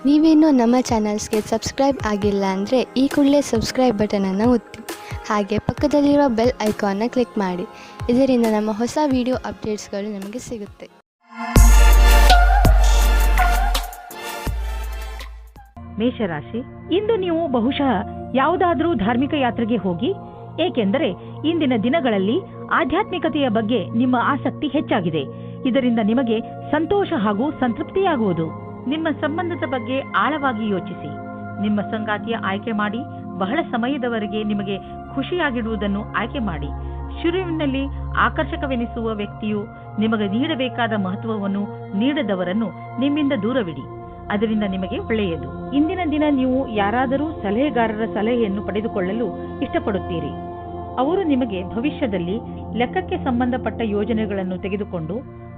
ನೀವೇನೂ ನಮ್ಮ ಚಾನಲ್ಸ್ಗೆ ಸಬ್ಸ್ಕ್ರೈಬ್ ಆಗಿಲ್ಲ ಅಂದರೆ ಈ ಕೂಡಲೇ ಸಬ್ಸ್ಕ್ರೈಬ್ ಬಟನನ್ನು ಒತ್ತಿ, ಹಾಗೆ ಪಕ್ಕದಲ್ಲಿರುವ ಬೆಲ್ ಐಕಾನ್ನ ಕ್ಲಿಕ್ ಮಾಡಿ. ಇದರಿಂದ ನಮ್ಮ ಹೊಸ ವಿಡಿಯೋ ಅಪ್ಡೇಟ್ಸ್ಗಳು ನಿಮಗೆ ಸಿಗುತ್ತೆ. ಮೇಷರಾಶಿ, ಇಂದು ನೀವು ಬಹುಶಃ ಯಾವುದಾದ್ರೂ ಧಾರ್ಮಿಕ ಯಾತ್ರೆಗೆ ಹೋಗಿ, ಏಕೆಂದರೆ ಇಂದಿನ ದಿನಗಳಲ್ಲಿ ಆಧ್ಯಾತ್ಮಿಕತೆಯ ಬಗ್ಗೆ ನಿಮ್ಮ ಆಸಕ್ತಿ ಹೆಚ್ಚಾಗಿದೆ. ಇದರಿಂದ ನಿಮಗೆ ಸಂತೋಷ ಹಾಗೂ ಸಂತೃಪ್ತಿಯಾಗುವುದು. ನಿಮ್ಮ ಸಂಬಂಧದ ಬಗ್ಗೆ ಆಳವಾಗಿ ಯೋಚಿಸಿ. ನಿಮ್ಮ ಸಂಗಾತಿಯ ಆಯ್ಕೆ ಮಾಡಿ. ಬಹಳ ಸಮಯದವರೆಗೆ ನಿಮಗೆ ಖುಷಿಯಾಗಿಡುವುದನ್ನು ಆಯ್ಕೆ ಮಾಡಿ. ಶುರುವಿನಲ್ಲಿ ಆಕರ್ಷಕವೆನಿಸುವ ವ್ಯಕ್ತಿಯು ನಿಮಗೆ ನೀಡಬೇಕಾದ ಮಹತ್ವವನ್ನು ನೀಡದವರನ್ನು ನಿಮ್ಮಿಂದ ದೂರವಿಡಿ. ಅದರಿಂದ ನಿಮಗೆ ಒಳ್ಳೆಯದು. ಇಂದಿನ ದಿನ ನೀವು ಯಾರಾದರೂ ಸಲಹೆಗಾರರ ಸಲಹೆಯನ್ನು ಪಡೆದುಕೊಳ್ಳಲು ಇಷ್ಟಪಡುತ್ತೀರಿ. ಅವರು ನಿಮಗೆ ಭವಿಷ್ಯದಲ್ಲಿ ಲೆಕ್ಕಕ್ಕೆ ಸಂಬಂಧಪಟ್ಟ ಯೋಜನೆಗಳನ್ನು ತೆಗೆದುಕೊಂಡು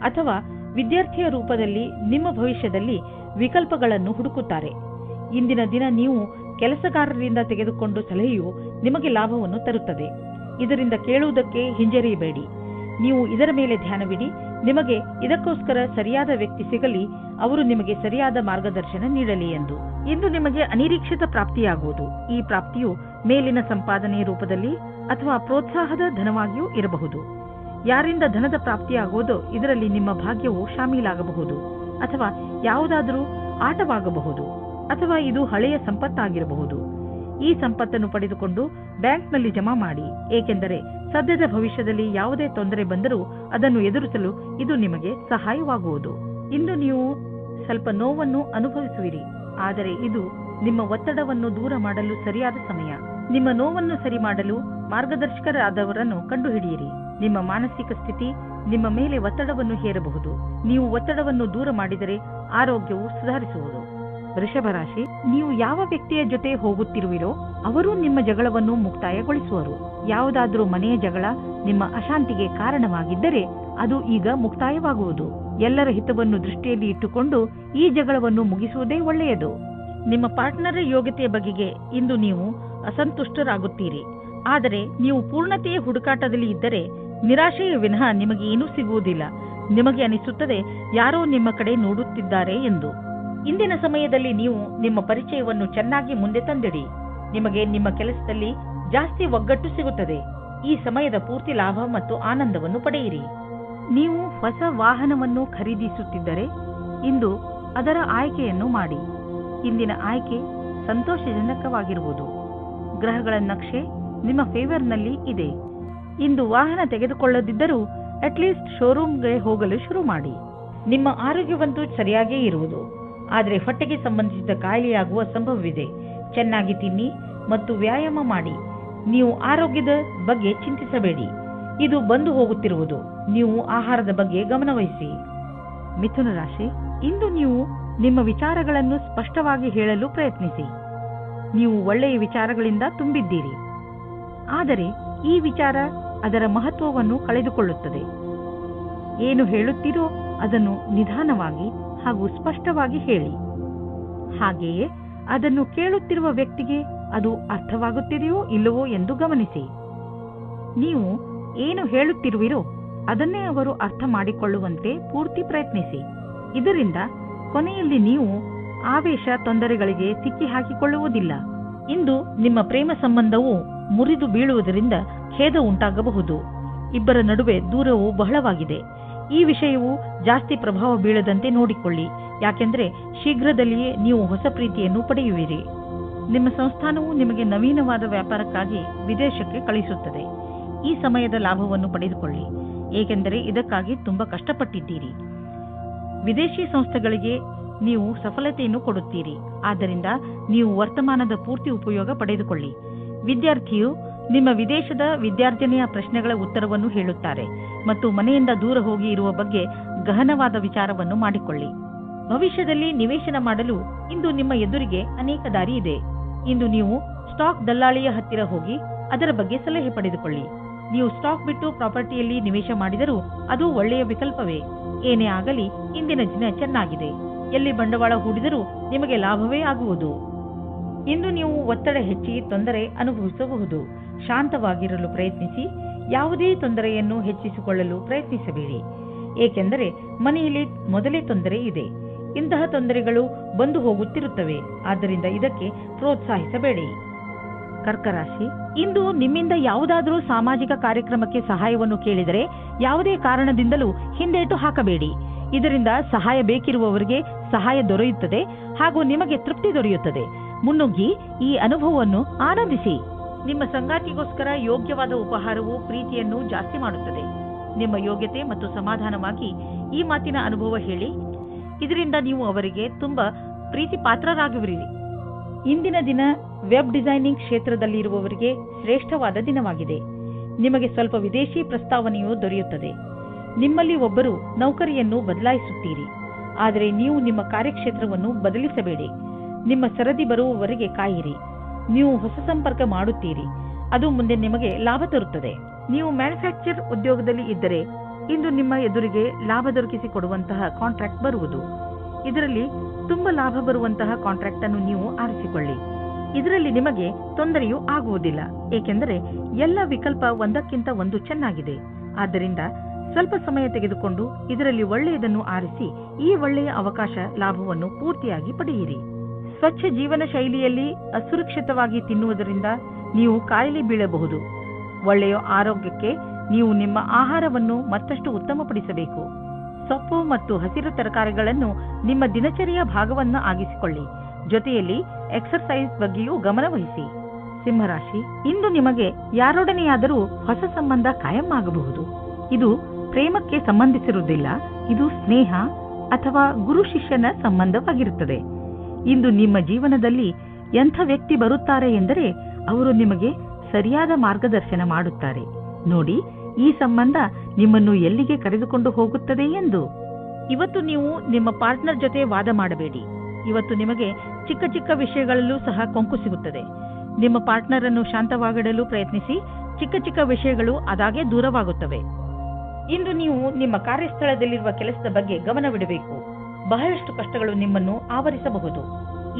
ಅಥವಾ ವಿದ್ಯಾರ್ಥಿಯ ರೂಪದಲ್ಲಿ ನಿಮ್ಮ ಭವಿಷ್ಯದಲ್ಲಿ ವಿಕಲ್ಪಗಳನ್ನು ಹುಡುಕುತ್ತಾರೆ. ಇಂದಿನ ದಿನ ನೀವು ಕೆಲಸಗಾರರಿಂದ ತೆಗೆದುಕೊಂಡು ಸಲಹೆಯು ನಿಮಗೆ ಲಾಭವನ್ನು ತರುತ್ತದೆ. ಇದರಿಂದ ಕೇಳುವುದಕ್ಕೆ ಹಿಂಜರಿಯಬೇಡಿ. ನೀವು ಇದರ ಮೇಲೆ ಧ್ಯಾನವಿಡಿ. ನಿಮಗೆ ಇದಕ್ಕೋಸ್ಕರ ಸರಿಯಾದ ವ್ಯಕ್ತಿ ಸಿಗಲಿ, ಅವರು ನಿಮಗೆ ಸರಿಯಾದ ಮಾರ್ಗದರ್ಶನ ನೀಡಲಿ ಎಂದು. ಇಂದು ನಿಮಗೆ ಅನಿರೀಕ್ಷಿತ ಪ್ರಾಪ್ತಿಯಾಗುವುದು. ಈ ಪ್ರಾಪ್ತಿಯು ಮೇಲಿನ ಸಂಪಾದನೆಯ ರೂಪದಲ್ಲಿ ಅಥವಾ ಪ್ರೋತ್ಸಾಹದ ಧನವಾಗಿಯೂ ಇರಬಹುದು. ಯಾರಿಂದ ಧನದ ಪ್ರಾಪ್ತಿಯಾಗುವುದೋ ಇದರಲ್ಲಿ ನಿಮ್ಮ ಭಾಗ್ಯವು ಶಾಮೀಲಾಗಬಹುದು, ಅಥವಾ ಯಾವುದಾದರೂ ಆಟವಾಗಬಹುದು, ಅಥವಾ ಇದು ಹಳೆಯ ಸಂಪತ್ತಾಗಿರಬಹುದು. ಈ ಸಂಪತ್ತನ್ನು ಪಡೆದುಕೊಂಡು ಬ್ಯಾಂಕ್ನಲ್ಲಿ ಜಮಾ ಮಾಡಿ, ಏಕೆಂದರೆ ಸದ್ಯದ ಭವಿಷ್ಯದಲ್ಲಿ ಯಾವುದೇ ತೊಂದರೆ ಬಂದರೂ ಅದನ್ನು ಎದುರಿಸಲು ಇದು ನಿಮಗೆ ಸಹಾಯವಾಗುವುದು. ಇಂದು ನೀವು ಸ್ವಲ್ಪ ನೋವನ್ನು ಅನುಭವಿಸುವಿರಿ, ಆದರೆ ಇದು ನಿಮ್ಮ ಒತ್ತಡವನ್ನು ದೂರ ಮಾಡಲು ಸರಿಯಾದ ಸಮಯ. ನಿಮ್ಮ ನೋವನ್ನು ಸರಿ ಮಾಡಲು ಮಾರ್ಗದರ್ಶಕರಾದವರನ್ನು ಕಂಡುಹಿಡಿಯಿರಿ. ನಿಮ್ಮ ಮಾನಸಿಕ ಸ್ಥಿತಿ ನಿಮ್ಮ ಮೇಲೆ ಒತ್ತಡವನ್ನು ಹೇರಬಹುದು. ನೀವು ಒತ್ತಡವನ್ನು ದೂರ ಮಾಡಿದರೆ ಆರೋಗ್ಯವು ಸುಧಾರಿಸುವುದು. ವೃಷಭ ರಾಶಿ, ನೀವು ಯಾವ ವ್ಯಕ್ತಿಯ ಜೊತೆ ಹೋಗುತ್ತಿರುವಿರೋ ಅವರು ನಿಮ್ಮ ಜಗಳವನ್ನು ಮುಕ್ತಾಯಗೊಳಿಸುವರು. ಯಾವುದಾದರೂ ಮನೆಯ ಜಗಳ ನಿಮ್ಮ ಅಶಾಂತಿಗೆ ಕಾರಣವಾಗಿದ್ದರೆ ಅದು ಈಗ ಮುಕ್ತಾಯವಾಗುವುದು. ಎಲ್ಲರ ಹಿತವನ್ನು ದೃಷ್ಟಿಯಲ್ಲಿ ಇಟ್ಟುಕೊಂಡು ಈ ಜಗಳವನ್ನು ಮುಗಿಸುವುದೇ ಒಳ್ಳೆಯದು. ನಿಮ್ಮ ಪಾರ್ಟ್ನರ್ ಯೋಗ್ಯತೆಯ ಬಗೆಗೆ ಇಂದು ನೀವು ಅಸಂತುಷ್ಟರಾಗುತ್ತೀರಿ. ಆದರೆ ನೀವು ಪೂರ್ಣತೆಯ ಹುಡುಕಾಟದಲ್ಲಿ ಇದ್ದರೆ ನಿರಾಶೆಯ ವಿನಃ ನಿಮಗೆ ಏನೂ ಸಿಗುವುದಿಲ್ಲ. ನಿಮಗೆ ಅನಿಸುತ್ತದೆ ಯಾರೋ ನಿಮ್ಮ ಕಡೆ ನೋಡುತ್ತಿದ್ದಾರೆ ಎಂದು. ಇಂದಿನ ಸಮಯದಲ್ಲಿ ನೀವು ನಿಮ್ಮ ಪರಿಚಯವನ್ನು ಚೆನ್ನಾಗಿ ಮುಂದೆ ತಂದಿಡಿ. ನಿಮಗೆ ನಿಮ್ಮ ಕೆಲಸದಲ್ಲಿ ಜಾಸ್ತಿ ಒಗ್ಗಟ್ಟು ಸಿಗುತ್ತದೆ. ಈ ಸಮಯದ ಪೂರ್ತಿ ಲಾಭ ಮತ್ತು ಆನಂದವನ್ನು ಪಡೆಯಿರಿ. ನೀವು ಹೊಸ ವಾಹನವನ್ನು ಖರೀದಿಸುತ್ತಿದ್ದರೆ ಇಂದು ಅದರ ಆಯ್ಕೆಯನ್ನು ಮಾಡಿ. ಇಂದಿನ ಆಯ್ಕೆ ಸಂತೋಷಜನಕವಾಗಿರುವುದು. ಗ್ರಹಗಳ ನಕ್ಷೆ ನಿಮ್ಮ ಫೇವರ್ನಲ್ಲಿ ಇದೆ. ಇಂದು ವಾಹನ ತೆಗೆದುಕೊಳ್ಳದಿದ್ದರೂ ಅಟ್ಲೀಸ್ಟ್ ಶೋರೂಮ್ಗೆ ಹೋಗಲು ಶುರು ಮಾಡಿ. ನಿಮ್ಮ ಆರೋಗ್ಯವಂತೂ ಸರಿಯಾಗೇ ಇರುವುದು, ಆದರೆ ಹೊಟ್ಟೆಗೆ ಸಂಬಂಧಿಸಿದ ಕಾಯಿಲೆಯಾಗುವ ಸಂಭವವಿದೆ. ಚೆನ್ನಾಗಿ ತಿನ್ನಿ ಮತ್ತು ವ್ಯಾಯಾಮ ಮಾಡಿ. ನೀವು ಆರೋಗ್ಯದ ಬಗ್ಗೆ ಚಿಂತಿಸಬೇಡಿ, ಇದು ಬಂದು ಹೋಗುತ್ತಿರುವುದು. ನೀವು ಆಹಾರದ ಬಗ್ಗೆ ಗಮನವಹಿಸಿ. ಮಿಥುನ ರಾಶಿ, ಇಂದು ನೀವು ನಿಮ್ಮ ವಿಚಾರಗಳನ್ನು ಸ್ಪಷ್ಟವಾಗಿ ಹೇಳಲು ಪ್ರಯತ್ನಿಸಿ. ನೀವು ಒಳ್ಳೆಯ ವಿಚಾರಗಳಿಂದ ತುಂಬಿದ್ದೀರಿ, ಆದರೆ ಈ ವಿಚಾರ ಅದರ ಮಹತ್ವವನ್ನು ಕಳೆದುಕೊಳ್ಳುತ್ತದೆ. ಏನು ಹೇಳುತ್ತೀರೋ ಅದನ್ನು ನಿಧಾನವಾಗಿ ಹಾಗೂ ಸ್ಪಷ್ಟವಾಗಿ ಹೇಳಿ. ಹಾಗೆಯೇ ಅದನ್ನು ಕೇಳುತ್ತಿರುವ ವ್ಯಕ್ತಿಗೆ ಅದು ಅರ್ಥವಾಗುತ್ತಿದೆಯೋ ಇಲ್ಲವೋ ಎಂದು ಗಮನಿಸಿ. ನೀವು ಏನು ಹೇಳುತ್ತಿರುವಿರೋ ಅದನ್ನೇ ಅವರು ಅರ್ಥ ಮಾಡಿಕೊಳ್ಳುವಂತೆ ಪೂರ್ತಿ ಪ್ರಯತ್ನಿಸಿ. ಇದರಿಂದ ಕೊನೆಯಲ್ಲಿ ನೀವು ಆವೇಶ ತೊಂದರೆಗಳಿಗೆ ಸಿಕ್ಕಿ ಹಾಕಿಕೊಳ್ಳುವುದಿಲ್ಲ. ಇಂದು ನಿಮ್ಮ ಪ್ರೇಮ ಸಂಬಂಧವು ಮುರಿದು ಬೀಳುವುದರಿಂದ ಖೇದ ಉಂಟಾಗಬಹುದು. ಇಬ್ಬರ ನಡುವೆ ದೂರವು ಬಹಳವಾಗಿದೆ. ಈ ವಿಷಯವು ಜಾಸ್ತಿ ಪ್ರಭಾವ ಬೀಳದಂತೆ ನೋಡಿಕೊಳ್ಳಿ, ಯಾಕೆಂದರೆ ಶೀಘ್ರದಲ್ಲಿಯೇ ನೀವು ಹೊಸ ಪ್ರೀತಿಯನ್ನು ಪಡೆಯುವಿರಿ. ನಿಮ್ಮ ಸಂಸ್ಥಾನವು ನಿಮಗೆ ನವೀನವಾದ ವ್ಯಾಪಾರಕ್ಕಾಗಿ ವಿದೇಶಕ್ಕೆ ಕಳಿಸುತ್ತದೆ. ಈ ಸಮಯದ ಲಾಭವನ್ನು ಪಡೆದುಕೊಳ್ಳಿ, ಏಕೆಂದರೆ ಇದಕ್ಕಾಗಿ ತುಂಬಾ ಕಷ್ಟಪಟ್ಟಿದ್ದೀರಿ. ವಿದೇಶಿ ಸಂಸ್ಥೆಗಳಿಗೆ ನೀವು ಸಫಲತೆಯನ್ನು ಕೊಡುತ್ತೀರಿ, ಆದ್ದರಿಂದ ನೀವು ವರ್ತಮಾನದ ಪೂರ್ತಿ ಉಪಯೋಗ ಪಡೆದುಕೊಳ್ಳಿ. ವಿದ್ಯಾರ್ಥಿಯು ನಿಮ್ಮ ವಿದೇಶದ ವಿದ್ಯಾರ್ಜನೆಯ ಪ್ರಶ್ನೆಗಳ ಉತ್ತರವನ್ನು ಹೇಳುತ್ತಾರೆ ಮತ್ತು ಮನೆಯಿಂದ ದೂರ ಹೋಗಿ ಇರುವ ಬಗ್ಗೆ ಗಹನವಾದ ವಿಚಾರವನ್ನು ಮಾಡಿಕೊಳ್ಳಿ. ಭವಿಷ್ಯದಲ್ಲಿ ನಿವೇಶನ ಮಾಡಲು ಇಂದು ನಿಮ್ಮ ಎದುರಿಗೆ ಅನೇಕ ದಾರಿ ಇದೆ. ಇಂದು ನೀವು ಸ್ಟಾಕ್ ದಲ್ಲಾಳಿಯ ಹತ್ತಿರ ಹೋಗಿ ಅದರ ಬಗ್ಗೆ ಸಲಹೆ ಪಡೆದುಕೊಳ್ಳಿ. ನೀವು ಸ್ಟಾಕ್ ಬಿಟ್ಟು ಪ್ರಾಪರ್ಟಿಯಲ್ಲಿ ನಿವೇಶ ಮಾಡಿದರೂ ಅದು ಒಳ್ಳೆಯ ವಿಕಲ್ಪವೇ. ಏನೇ ಆಗಲಿ ಇಂದಿನ ದಿನ ಚೆನ್ನಾಗಿದೆ. ಎಲ್ಲಿ ಬಂಡವಾಳ ಹೂಡಿದರೂ ನಿಮಗೆ ಲಾಭವೇ ಆಗುವುದು. ಇಂದು ನೀವು ಒತ್ತಡ ಹೆಚ್ಚಿ ತೊಂದರೆ ಅನುಭವಿಸಬಹುದು. ಶಾಂತವಾಗಿರಲು ಪ್ರಯತ್ನಿಸಿ. ಯಾವುದೇ ತೊಂದರೆಯನ್ನು ಹೆಚ್ಚಿಸಿಕೊಳ್ಳಲು ಪ್ರಯತ್ನಿಸಬೇಡಿ, ಏಕೆಂದರೆ ಮನೆಯಲ್ಲಿ ಮೊದಲೇ ತೊಂದರೆ ಇದೆ. ಇಂತಹ ತೊಂದರೆಗಳು ಬಂದು ಹೋಗುತ್ತಿರುತ್ತವೆ. ಆದ್ದರಿಂದ ಇದಕ್ಕೆ ಪ್ರೋತ್ಸಾಹಿಸಬೇಡಿ. ಕರ್ಕರಾಶಿ, ಇಂದು ನಿಮ್ಮಿಂದ ಯಾವುದಾದರೂ ಸಾಮಾಜಿಕ ಕಾರ್ಯಕ್ರಮಕ್ಕೆ ಸಹಾಯವನ್ನು ಕೇಳಿದರೆ ಯಾವುದೇ ಕಾರಣದಿಂದಲೂ ಹಿಂದೇಟು ಹಾಕಬೇಡಿ. ಇದರಿಂದ ಸಹಾಯ ಬೇಕಿರುವವರಿಗೆ ಸಹಾಯ ದೊರೆಯುತ್ತದೆ ಹಾಗೂ ನಿಮಗೆ ತೃಪ್ತಿ ದೊರೆಯುತ್ತದೆ. ಮುನ್ನುಗ್ಗಿ ಈ ಅನುಭವವನ್ನು ಆನಂದಿಸಿ. ನಿಮ್ಮ ಸಂಗಾತಿಗೋಸ್ಕರ ಯೋಗ್ಯವಾದ ಉಪಹಾರವು ಪ್ರೀತಿಯನ್ನು ಜಾಸ್ತಿ ಮಾಡುತ್ತದೆ. ನಿಮ್ಮ ಯೋಗ್ಯತೆ ಮತ್ತು ಸಮಾಧಾನವಾಗಿ ಈ ಮಾತಿನ ಅನುಭವ ಹೇಳಿ. ಇದರಿಂದ ನೀವು ಅವರಿಗೆ ತುಂಬಾ ಪ್ರೀತಿ ಪಾತ್ರರಾಗುವಿರಿ. ಇಂದಿನ ದಿನ ವೆಬ್ ಡಿಸೈನಿಂಗ್ ಕ್ಷೇತ್ರದಲ್ಲಿರುವವರಿಗೆ ಶ್ರೇಷ್ಠವಾದ ದಿನವಾಗಿದೆ. ನಿಮಗೆ ಸ್ವಲ್ಪ ವಿದೇಶಿ ಪ್ರಸ್ತಾವನೆಯು ದೊರೆಯುತ್ತದೆ. ನಿಮ್ಮಲ್ಲಿ ಒಬ್ಬರು ನೌಕರಿಯನ್ನು ಬದಲಾಯಿಸುತ್ತೀರಿ. ಆದರೆ ನೀವು ನಿಮ್ಮ ಕಾರ್ಯಕ್ಷೇತ್ರವನ್ನು ಬದಲಿಸಬೇಡಿ. ನಿಮ್ಮ ಸರದಿ ಬರುವವರೆಗೆ ಕಾಯಿರಿ. ನೀವು ಹೊಸ ಸಂಪರ್ಕ ಮಾಡುತ್ತೀರಿ. ಅದು ಮುಂದೆ ನಿಮಗೆ ಲಾಭ ತರುತ್ತದೆ. ನೀವು ಮ್ಯಾನುಫ್ಯಾಕ್ಚರ್ ಉದ್ಯೋಗದಲ್ಲಿ ಇದ್ದರೆ ಇಂದು ನಿಮ್ಮ ಎದುರಿಗೆ ಲಾಭ ದೊರಕಿಸಿಕೊಡುವಂತಹ ಕಾಂಟ್ರಾಕ್ಟ್ ಬರುವುದು. ಇದರಲ್ಲಿ ತುಂಬಾ ಲಾಭ ಬರುವಂತಹ ಕಾಂಟ್ರಾಕ್ಟ್ ಅನ್ನು ನೀವು ಆರಿಸಿಕೊಳ್ಳಿ. ಇದರಲ್ಲಿ ನಿಮಗೆ ತೊಂದರೆಯೂ ಆಗುವುದಿಲ್ಲ, ಏಕೆಂದರೆ ಎಲ್ಲ ವಿಕಲ್ಪ ಒಂದಕ್ಕಿಂತ ಒಂದು ಚೆನ್ನಾಗಿದೆ. ಆದ್ದರಿಂದ ಸ್ವಲ್ಪ ಸಮಯ ತೆಗೆದುಕೊಂಡು ಇದರಲ್ಲಿ ಒಳ್ಳೆಯದನ್ನು ಆರಿಸಿ ಈ ಒಳ್ಳೆಯ ಅವಕಾಶ ಲಾಭವನ್ನು ಪೂರ್ತಿಯಾಗಿ ಪಡೆಯಿರಿ. ಸ್ವಚ್ಛ ಜೀವನ ಶೈಲಿಯಲ್ಲಿ ಅಸುರಕ್ಷಿತವಾಗಿ ತಿನ್ನುವುದರಿಂದ ನೀವು ಕಾಯಿಲೆ ಬೀಳಬಹುದು. ಒಳ್ಳೆಯ ಆರೋಗ್ಯಕ್ಕೆ ನೀವು ನಿಮ್ಮ ಆಹಾರವನ್ನು ಮತ್ತಷ್ಟು ಉತ್ತಮಪಡಿಸಬೇಕು. ಸೊಪ್ಪು ಮತ್ತು ಹಸಿರು ತರಕಾರಿಗಳನ್ನು ನಿಮ್ಮ ದಿನಚರಿಯ ಭಾಗವನ್ನು ಆಗಿಸಿಕೊಳ್ಳಿ. ಜೊತೆಯಲ್ಲಿ ಎಕ್ಸರ್ಸೈಸ್ ಬಗ್ಗೆಯೂ ಗಮನವಹಿಸಿ. ಸಿಂಹರಾಶಿ, ಇಂದು ನಿಮಗೆ ಯಾರೊಡನೆಯಾದರೂ ಹೊಸ ಸಂಬಂಧ ಕಾಯಂ ಆಗಬಹುದು. ಇದು ಪ್ರೇಮಕ್ಕೆ ಸಂಬಂಧಿಸಿರುವುದಿಲ್ಲ. ಇದು ಸ್ನೇಹ ಅಥವಾ ಗುರು ಶಿಷ್ಯನ ಸಂಬಂಧವಾಗಿರುತ್ತದೆ. ಇಂದು ನಿಮ್ಮ ಜೀವನದಲ್ಲಿ ಎಂಥ ವ್ಯಕ್ತಿ ಬರುತ್ತಾರೆ ಎಂದರೆ ಅವರು ನಿಮಗೆ ಸರಿಯಾದ ಮಾರ್ಗದರ್ಶನ ಮಾಡುತ್ತಾರೆ. ನೋಡಿ, ಈ ಸಂಬಂಧ ನಿಮ್ಮನ್ನು ಎಲ್ಲಿಗೆ ಕರೆದುಕೊಂಡು ಹೋಗುತ್ತದೆ ಎಂದು. ಇವತ್ತು ನೀವು ನಿಮ್ಮ ಪಾರ್ಟ್ನರ್ ಜೊತೆ ವಾದ ಮಾಡಬೇಡಿ. ಇವತ್ತು ನಿಮಗೆ ಚಿಕ್ಕ ಚಿಕ್ಕ ವಿಷಯಗಳಲ್ಲೂ ಸಹ ಕೊಂಕು ಸಿಗುತ್ತದೆ. ನಿಮ್ಮ ಪಾರ್ಟ್ನರ್ ಅನ್ನು ಶಾಂತವಾಗಿಡಲು ಪ್ರಯತ್ನಿಸಿ. ಚಿಕ್ಕ ಚಿಕ್ಕ ವಿಷಯಗಳು ಅದಾಗೆ ದೂರವಾಗುತ್ತವೆ. ಇಂದು ನೀವು ನಿಮ್ಮ ಕಾರ್ಯಸ್ಥಳದಲ್ಲಿರುವ ಕೆಲಸದ ಬಗ್ಗೆ ಗಮನವಿಡಬೇಕು. ಬಹಳಷ್ಟು ಕಷ್ಟಗಳು ನಿಮ್ಮನ್ನು ಆವರಿಸಬಹುದು.